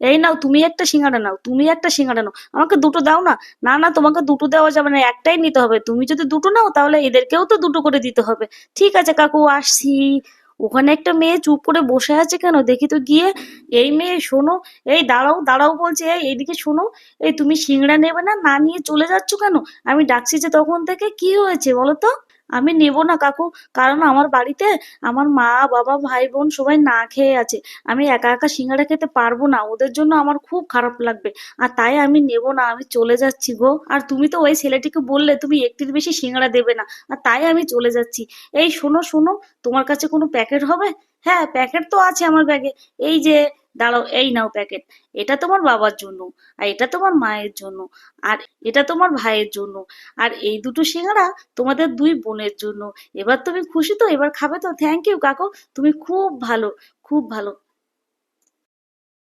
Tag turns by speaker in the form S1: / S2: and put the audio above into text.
S1: এই নাও, তুমি একটা সিঙ্গাড়া নাও, তুমি একটা সিঙ্গাড়া নাও, আমাকে দুটো দাও না। না না, তোমাকে দুটো দেওয়া যাবে না, একটাই নিতে হবে। তুমি যদি দুটো নাও তাহলে এদেরকেও তো দুটো করে দিতে হবে। ঠিক আছে কাকু, আসছি। ওখানে একটা মেয়ে চুপ করে বসে আছে কেন, দেখি তো গিয়ে। এই মেয়ে শোনো, এই দাঁড়াও দাঁড়াও বলছে, এই এইদিকে শোনো। এই তুমি সিংড়া নেবে না, না নিয়ে চলে যাচ্ছ কেন? আমি ডাকছি যে তখন থেকে, কি হয়েছে বলো তো? আমি নেব না কাকু, কারণ আমার বাড়িতে আমার মা বাবা ভাই বোন সবাই না খেয়ে আছে। আমি একা একা সিঙ্গারা খেতে পারবো না, ওদের জন্য আমার খুব খারাপ লাগবে। আর তাই আমি নেব না, আমি চলে যাচ্ছি গো। আর তুমি তো ওই ছেলেটিকে বললে তুমি একটির বেশি সিঙ্গারা দেবে না, আর তাই আমি চলে যাচ্ছি। এই শোনো শোনো, তোমার কাছে কোনো প্যাকেট হবে? হ্যাঁ, প্যাকেট তো আছে আমার ব্যাগে। এই যে, দাঁড়াও, এই নাও প্যাকেট। এটা তোমার বাবার জন্য, আর এটা তোমার মায়ের জন্য, আর এটা তোমার ভাইয়ের জন্য, আর এই দুটো সিঙ্গারা তোমাদের দুই বোনের জন্য। এবার তুমি খুশি তো? এবার খাবে তো? থ্যাংক ইউ কাকু, তুমি খুব ভালো, খুব ভালো।